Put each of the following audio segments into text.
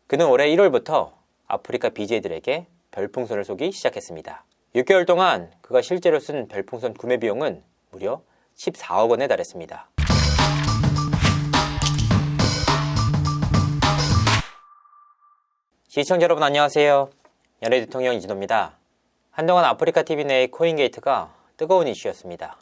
그는 올해 1월부터 아프리카 BJ들에게 별풍선을 쏘기 시작했습니다. 6개월 동안 그가 실제로 쓴 별풍선 구매 비용은 무려 14억 원에 달했습니다. 시청자 여러분 안녕하세요. 연예 대통령 이진호입니다. 한동안 아프리카 TV 내의 코인게이트가 뜨거운 이슈였습니다.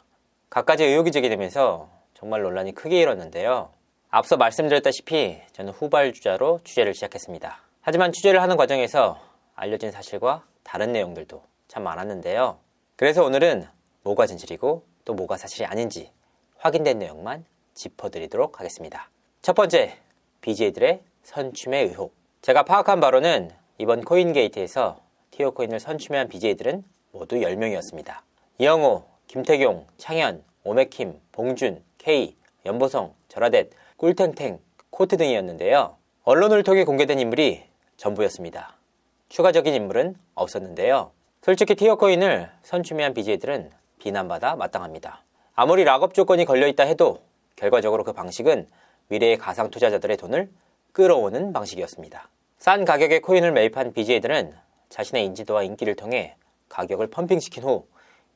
갖가지 의혹이 제기되면서 정말 논란이 크게 일었는데요. 앞서 말씀드렸다시피 저는 후발주자로 취재를 시작했습니다. 하지만 취재를 하는 과정에서 알려진 사실과 다른 내용들도 참 많았는데요. 그래서 오늘은 뭐가 진실이고 또 뭐가 사실이 아닌지 확인된 내용만 짚어드리도록 하겠습니다. 첫 번째, BJ들의 선춤의 의혹. 제가 파악한 바로는 이번 코인게이트에서 티오코인을 선춤한 BJ들은 모두 10명이었습니다. 이영호, 김태경, 창현, 오메킴, 봉준, K, 연보성, 절하댓, 꿀탱탱, 코트 등이었는데요. 언론을 통해 공개된 인물이 전부였습니다. 추가적인 인물은 없었는데요. 솔직히 티오코인을 선춤한 BJ들은 비난받아 마땅합니다. 아무리 락업 조건이 걸려있다 해도 결과적으로 그 방식은 미래의 가상 투자자들의 돈을 끌어오는 방식이었습니다. 싼 가격의 코인을 매입한 BJ들은 자신의 인지도와 인기를 통해 가격을 펌핑시킨 후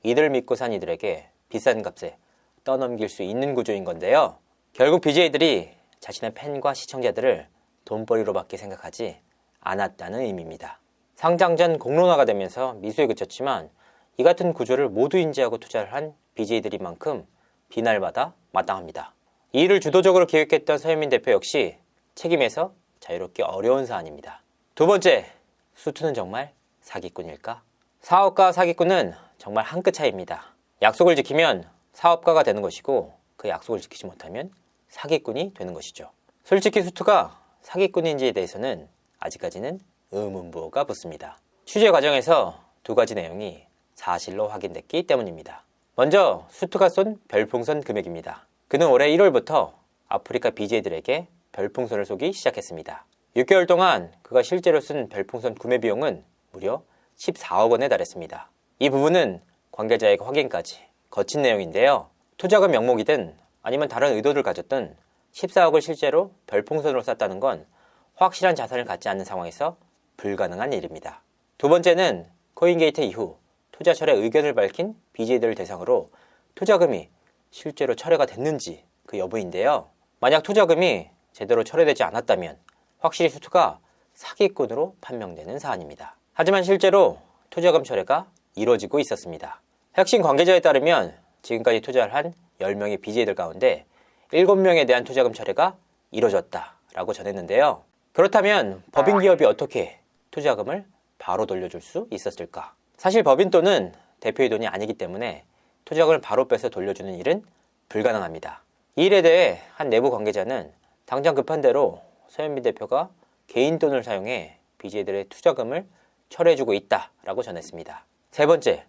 이들을 믿고 산 이들에게 비싼 값에 떠넘길 수 있는 구조인 건데요. 결국 BJ들이 자신의 팬과 시청자들을 돈벌이로밖에 생각하지 않았다는 의미입니다. 상장 전 공론화가 되면서 미수에 그쳤지만 이 같은 구조를 모두 인지하고 투자를 한 BJ들인 만큼 비난받아 마땅합니다. 이 일을 주도적으로 기획했던 서현민 대표 역시 책임에서 자유롭기 어려운 사안입니다. 두 번째, 수투는 정말 사기꾼일까? 사업가와 사기꾼은 정말 한 끗 차이입니다. 약속을 지키면 사업가가 되는 것이고 그 약속을 지키지 못하면 사기꾼이 되는 것이죠. 솔직히 수투가 사기꾼인지에 대해서는 아직까지는 의문부호가 붙습니다. 취재 과정에서 두 가지 내용이 사실로 확인됐기 때문입니다. 먼저 수투가 쏜 별풍선 금액입니다. 그는 올해 1월부터 아프리카 BJ들에게 별풍선을 쏘기 시작했습니다. 6개월 동안 그가 실제로 쓴 별풍선 구매 비용은 무려 14억 원에 달했습니다. 이 부분은 관계자에게 확인까지 거친 내용인데요. 투자금 명목이든 아니면 다른 의도를 가졌든 14억을 실제로 별풍선으로 쐈다는 건 확실한 자산을 갖지 않는 상황에서 불가능한 일입니다. 두 번째는 코인게이트 이후 투자 철회 의견을 밝힌 BJ들을 대상으로 투자금이 실제로 철회가 됐는지 그 여부인데요. 만약 투자금이 제대로 철회되지 않았다면 확실히 수투가 사기꾼으로 판명되는 사안입니다. 하지만 실제로 투자금 철회가 이루어지고 있었습니다. 핵심 관계자에 따르면 지금까지 투자를 한 10명의 BJ들 가운데 7명에 대한 투자금 철회가 이루어졌다라고 전했는데요. 그렇다면 법인 기업이 어떻게 투자금을 바로 돌려줄 수 있었을까? 사실 법인 돈은 대표의 돈이 아니기 때문에 투자금을 바로 빼서 돌려주는 일은 불가능합니다. 이 일에 대해 한 내부 관계자는 당장 급한 대로 서현민 대표가 개인 돈을 사용해 BJ들의 투자금을 철회해주고 있다라고 전했습니다. 세 번째,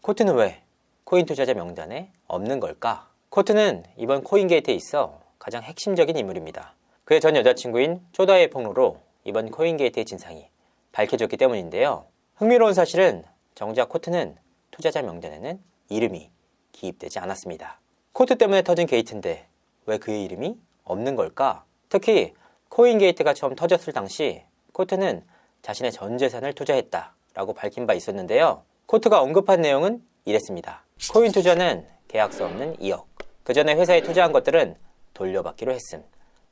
코트는 왜 코인 투자자 명단에 없는 걸까? 코트는 이번 코인게이트에 있어 가장 핵심적인 인물입니다. 그의 전 여자친구인 쪼다의 폭로로 이번 코인게이트의 진상이 밝혀졌기 때문인데요. 흥미로운 사실은 정작 코트는 투자자 명단에는 이름이 기입되지 않았습니다. 코트 때문에 터진 게이트인데 왜 그의 이름이 없는 걸까? 특히 코인게이트가 처음 터졌을 당시 코트는 자신의 전 재산을 투자했다라고 밝힌 바 있었는데요. 코트가 언급한 내용은 이랬습니다. 코인 투자는 계약서 없는 2억. 그 전에 회사에 투자한 것들은 돌려받기로 했음.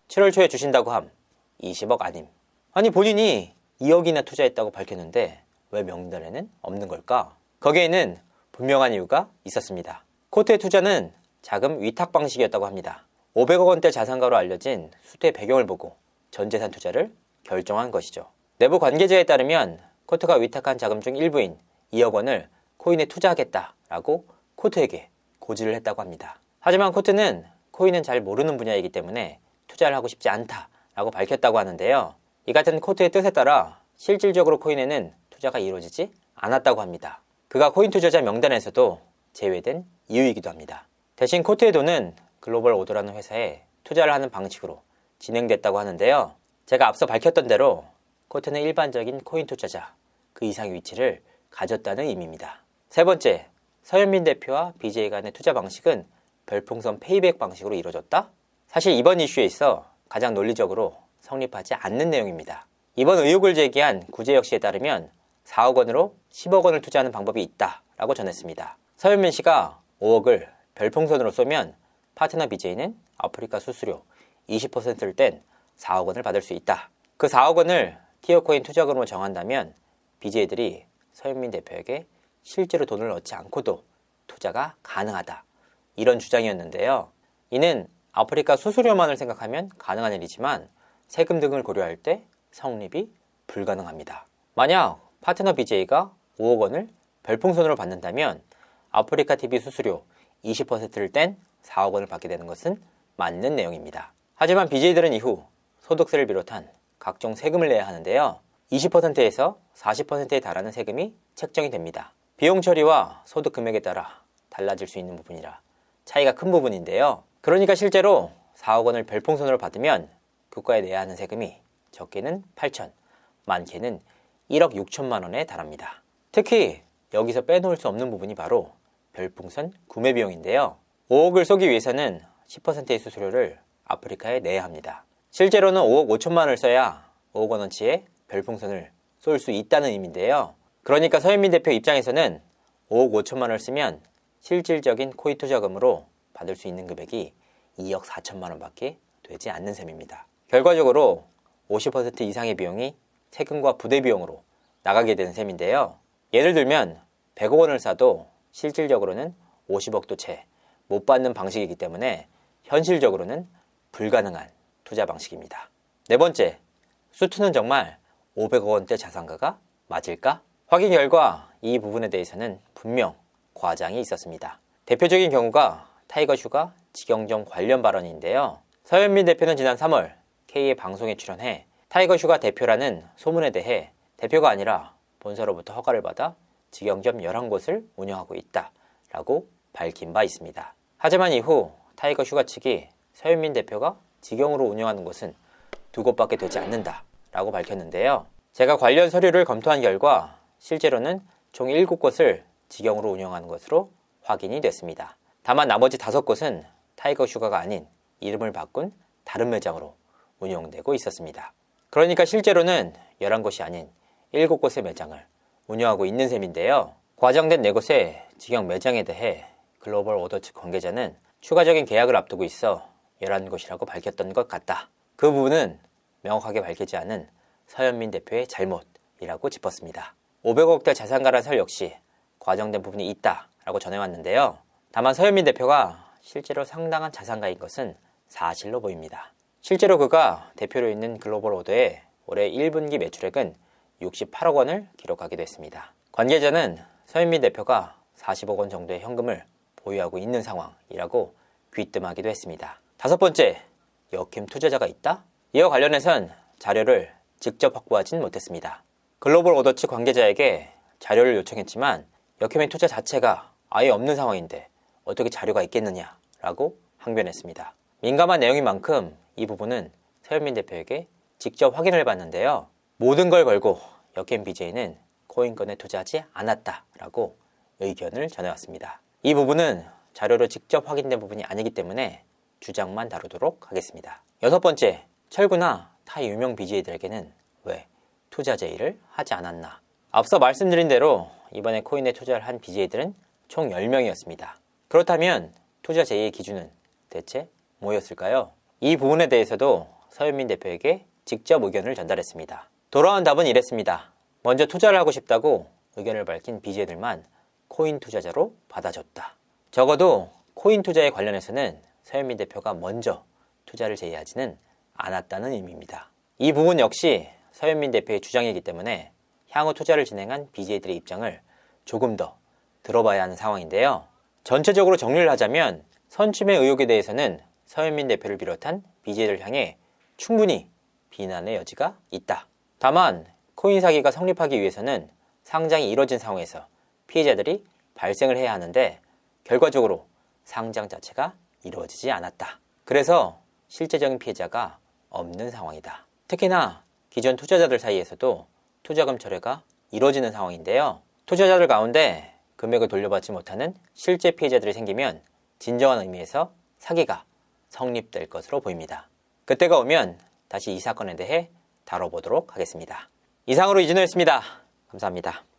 7월 초에 주신다고 함. 20억 아님. 아니 본인이 2억이나 투자했다고 밝혔는데 왜 명단에는 없는 걸까? 거기에는 분명한 이유가 있었습니다. 코트의 투자는 자금 위탁 방식이었다고 합니다. 500억 원대 자산가로 알려진 수투의 배경을 보고 전 재산 투자를 결정한 것이죠. 내부 관계자에 따르면 코트가 위탁한 자금 중 일부인 2억 원을 코인에 투자하겠다라고 코트에게 고지를 했다고 합니다. 하지만 코트는 코인은 잘 모르는 분야이기 때문에 투자를 하고 싶지 않다라고 밝혔다고 하는데요. 이 같은 코트의 뜻에 따라 실질적으로 코인에는 투자가 이루어지지 않았다고 합니다. 그가 코인 투자자 명단에서도 제외된 이유이기도 합니다. 대신 코트의 돈은 글로벌 오더라는 회사에 투자를 하는 방식으로 진행됐다고 하는데요. 제가 앞서 밝혔던 대로 코트는 일반적인 코인 투자자 그 이상의 위치를 가졌다는 의미입니다. 세 번째, 서현민 대표와 BJ 간의 투자 방식은 별풍선 페이백 방식으로 이루어졌다? 사실 이번 이슈에 있어 가장 논리적으로 성립하지 않는 내용입니다. 이번 의혹을 제기한 구제혁 씨에 따르면 4억 원으로 10억 원을 투자하는 방법이 있다라고 전했습니다. 서현민 씨가 5억을 별풍선으로 쏘면 파트너 BJ는 아프리카 수수료 20%를 뗀 4억 원을 받을 수 있다. 그 4억 원을 티어코인 투자금으로 정한다면 BJ들이 서현민 대표에게 실제로 돈을 넣지 않고도 투자가 가능하다. 이런 주장이었는데요. 이는 아프리카 수수료만을 생각하면 가능한 일이지만 세금 등을 고려할 때 성립이 불가능합니다. 만약 파트너 BJ가 5억 원을 별풍선으로 받는다면 아프리카 TV 수수료 20%를 뗀 4억 원을 받게 되는 것은 맞는 내용입니다. 하지만 BJ들은 이후 소득세를 비롯한 각종 세금을 내야 하는데요. 20%에서 40%에 달하는 세금이 책정이 됩니다. 비용 처리와 소득 금액에 따라 달라질 수 있는 부분이라 차이가 큰 부분인데요. 그러니까 실제로 4억 원을 별풍선으로 받으면 국가에 내야 하는 세금이 적게는 8천, 많게는 1억 6천만 원에 달합니다. 특히 여기서 빼놓을 수 없는 부분이 바로 별풍선 구매 비용인데요. 5억을 쏘기 위해서는 10%의 수수료를 아프리카에 내야 합니다. 실제로는 5억 5천만 원을 써야 5억 원어치의 별풍선을 쏠 수 있다는 의미인데요. 그러니까 서현민 대표 입장에서는 5억 5천만 원을 쓰면 실질적인 코인 투자금으로 받을 수 있는 금액이 2억 4천만 원밖에 되지 않는 셈입니다. 결과적으로 50% 이상의 비용이 세금과 부대 비용으로 나가게 되는 셈인데요. 예를 들면 100억 원을 싸도 실질적으로는 50억도 채 못 받는 방식이기 때문에 현실적으로는 불가능한 투자 방식입니다. 네 번째, 수투는 정말 500억 원대 자산가가 맞을까? 확인 결과 이 부분에 대해서는 분명 과장이 있었습니다. 대표적인 경우가 타이거 슈가 직영점 관련 발언인데요. 서현민 대표는 지난 3월 K의 방송에 출연해 타이거 슈가 대표라는 소문에 대해 대표가 아니라 본사로부터 허가를 받아 직영점 11곳을 운영하고 있다라고 밝힌 바 있습니다. 하지만 이후 타이거 슈가 측이 서현민 대표가 직영으로 운영하는 곳은 2곳밖에 되지 않는다라고 밝혔는데요. 제가 관련 서류를 검토한 결과 실제로는 총 7곳을 직영으로 운영하는 것으로 확인이 됐습니다. 다만 나머지 5곳은 타이거 슈가가 아닌 이름을 바꾼 다른 매장으로 운영되고 있었습니다. 그러니까 실제로는 11곳이 아닌 7곳의 매장을 운영하고 있는 셈인데요. 과장된 4곳의 직영 매장에 대해 글로벌 오더 측 관계자는 추가적인 계약을 앞두고 있어 11곳이라고 밝혔던 것 같다. 그 부분은 명확하게 밝히지 않은 서현민 대표의 잘못이라고 짚었습니다. 500억대 자산가란 설 역시 과정된 부분이 있다라고 전해왔는데요. 다만 서현민 대표가 실제로 상당한 자산가인 것은 사실로 보입니다. 실제로 그가 대표로 있는 글로벌 오더의 올해 1분기 매출액은 68억 원을 기록하기도 했습니다. 관계자는 서현민 대표가 40억 원 정도의 현금을 보유하고 있는 상황이라고 귀뜸하기도 했습니다. 5번째, 역캠 투자자가 있다? 이와 관련해선 자료를 직접 확보하진 못했습니다. 글로벌 오더 측 관계자에게 자료를 요청했지만 역캠의 투자 자체가 아예 없는 상황인데 어떻게 자료가 있겠느냐라고 항변했습니다. 민감한 내용인 만큼 이 부분은 서현민 대표에게 직접 확인을 해봤는데요. 모든 걸 걸고 역캠 BJ는 코인건에 투자하지 않았다라고 의견을 전해왔습니다. 이 부분은 자료로 직접 확인된 부분이 아니기 때문에 주장만 다루도록 하겠습니다. 6번째, 철구나 타 유명 BJ들에게는 왜 투자 제의를 하지 않았나? 앞서 말씀드린 대로 이번에 코인에 투자를 한 BJ들은 총 10명이었습니다. 그렇다면 투자 제의의 기준은 대체 뭐였을까요? 이 부분에 대해서도 서현민 대표에게 직접 의견을 전달했습니다. 돌아온 답은 이랬습니다. 먼저 투자를 하고 싶다고 의견을 밝힌 BJ들만 코인 투자자로 받아줬다. 적어도 코인 투자에 관련해서는 서현민 대표가 먼저 투자를 제의하지는 않았다는 의미입니다. 이 부분 역시 서현민 대표의 주장이기 때문에 향후 투자를 진행한 BJ들의 입장을 조금 더 들어봐야 하는 상황인데요. 전체적으로 정리를 하자면 선취매 의혹에 대해서는 서현민 대표를 비롯한 BJ를 향해 충분히 비난의 여지가 있다. 다만 코인 사기가 성립하기 위해서는 상장이 이뤄진 상황에서 피해자들이 발생을 해야 하는데 결과적으로 상장 자체가 이루어지지 않았다. 그래서 실제적인 피해자가 없는 상황이다. 특히나 기존 투자자들 사이에서도 투자금 철회가 이루어지는 상황인데요. 투자자들 가운데 금액을 돌려받지 못하는 실제 피해자들이 생기면 진정한 의미에서 사기가 성립될 것으로 보입니다. 그때가 오면 다시 이 사건에 대해 다뤄보도록 하겠습니다. 이상으로 이진호였습니다. 감사합니다.